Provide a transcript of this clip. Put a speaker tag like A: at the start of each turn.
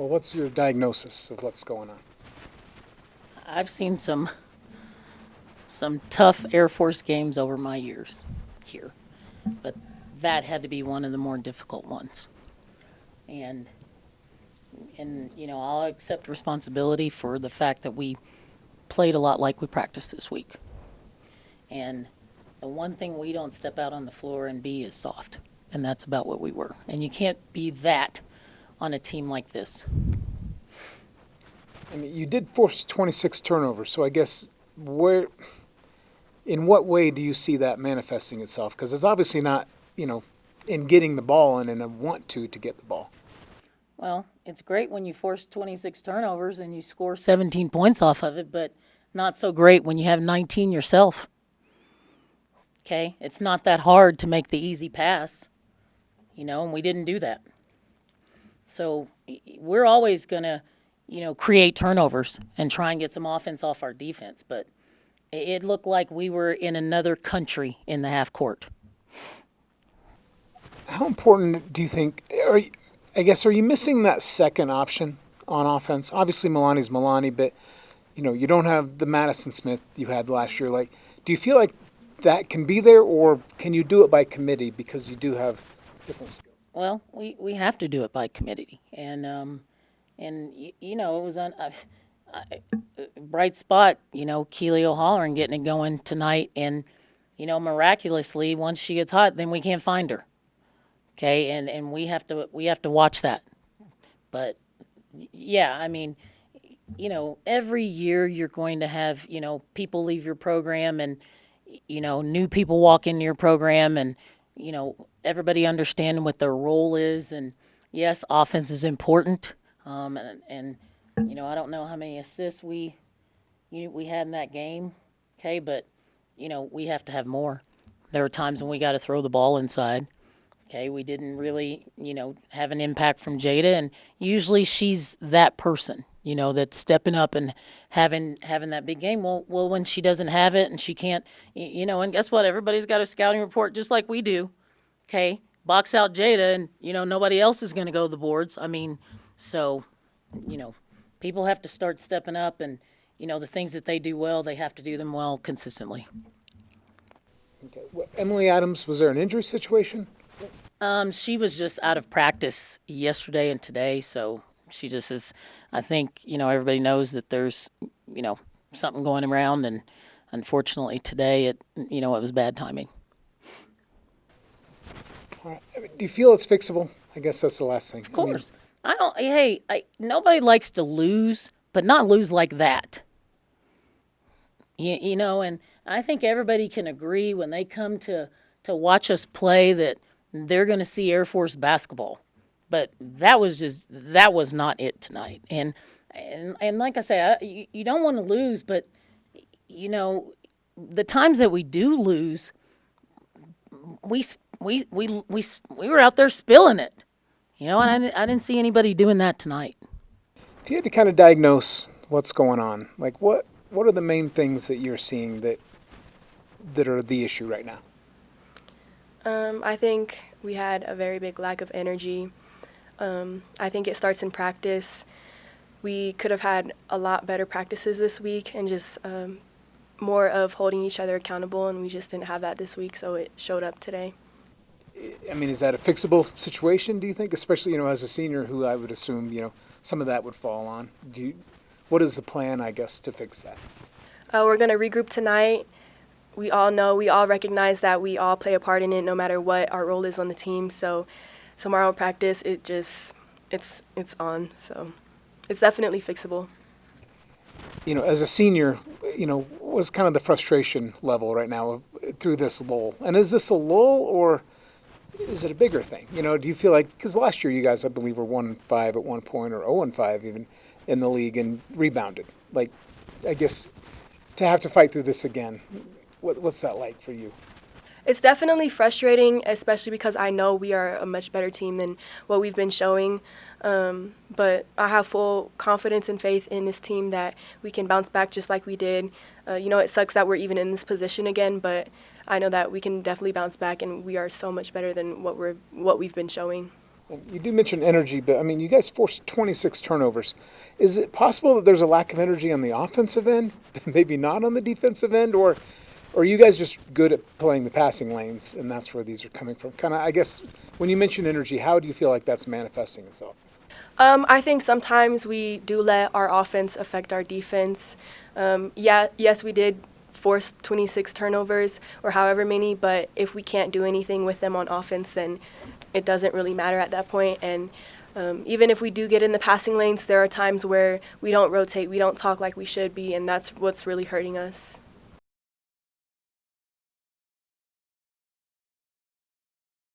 A: Well, what's your diagnosis of what's going on?
B: I've seen some tough Air Force games over my years here, but that had to be one of the more difficult ones. And I'll accept responsibility for the fact that we played a lot like we practiced this week. And the one thing we don't step out on the floor and be is soft. And that's about what we were. And you can't be that on a team like this.
A: I mean, you did force 26 turnovers, so I guess in what way do you see that manifesting itself? Because it's obviously not, in getting the ball and in a want to get the ball.
B: Well, it's great when you force 26 turnovers and you score 17 points off of it, but not so great when you have 19 yourself. Okay? It's not that hard to make the easy pass, and we didn't do that. So we're always going to, create turnovers and try and get some offense off our defense, but it looked like we were in another country in the half court.
A: How important do you think, are you missing that second option on offense? Obviously, Milahnie's Milahnie, but, you don't have the Madison Smith you had last year. Like, do you feel like that can be there, or can you do it by committee because you do have different skills?
B: Well, we have to do it by committee. And it was on a bright spot, Keely O'Halloran getting it going tonight. And, miraculously, once she gets hot, then we can't find her. Okay, and we have to watch that. But yeah, I mean, every year you're going to have, people leave your program and, new people walk into your program and, everybody understanding what their role is. And yes, offense is important. And I don't know how many assists we had in that game. Okay, but, we have to have more. There are times when we got to throw the ball inside. Okay, we didn't really, have an impact from Jada, and usually she's that person, that's stepping up and having that big game. Well, when she doesn't have it and she can't, and guess what? Everybody's got a scouting report just like we do. Okay, box out Jada, and nobody else is going to go to the boards. I mean, so, people have to start stepping up, and the things that they do well, they have to do them well consistently.
A: Okay. Well, Emily Adams, was there an injury situation?
B: She was just out of practice yesterday and today, so she just is, I think, everybody knows that there's, something going around, and unfortunately today it was bad timing.
A: All right. I mean, do you feel it's fixable? I guess that's the last thing.
B: Of course. Nobody likes to lose, but not lose like that. And I think everybody can agree when they come to watch us play that they're going to see Air Force basketball. But that was not it tonight. And like I say, you don't want to lose, but, the times that we do lose, we were out there spilling it. And I didn't see anybody doing that tonight.
A: If you had to kind of diagnose what's going on, like what are the main things that you're seeing that are the issue right now?
C: I think we had a very big lack of energy. I think it starts in practice. We could have had a lot better practices this week and just more of holding each other accountable, and we just didn't have that this week, so it showed up today.
A: I mean, is that a fixable situation, do you think? Especially, as a senior who I would assume, some of that would fall on. What is the plan, I guess, to fix that?
C: We're going to regroup tonight. We all recognize that we all play a part in it no matter what our role is on the team. So tomorrow practice, it's on. So it's definitely fixable.
A: As a senior, what's kind of the frustration level right now through this lull? And is this a lull or is it a bigger thing? Do you feel like, because last year you guys, I believe, were 1-5 at one point, or 0-5 even in the league, and rebounded. Like, I guess to have to fight through this again, what's that like for you?
C: It's definitely frustrating, especially because I know we are a much better team than what we've been showing. But I have full confidence and faith in this team that we can bounce back just like we did. It sucks that we're even in this position again, but I know that we can definitely bounce back, and we are so much better than what we've been showing.
A: And you do mention energy, but I mean, you guys forced 26 turnovers. Is it possible that there's a lack of energy on the offensive end, maybe not on the defensive end, or are you guys just good at playing the passing lanes, and that's where these are coming from? Kind of, I guess, when you mention energy, how do you feel like that's manifesting itself?
C: I think sometimes we do let our offense affect our defense. Yes, we did force 26 turnovers or however many, but if we can't do anything with them on offense, then it doesn't really matter at that point. And even if we do get in the passing lanes, there are times where we don't rotate, we don't talk like we should be, and that's what's really hurting us.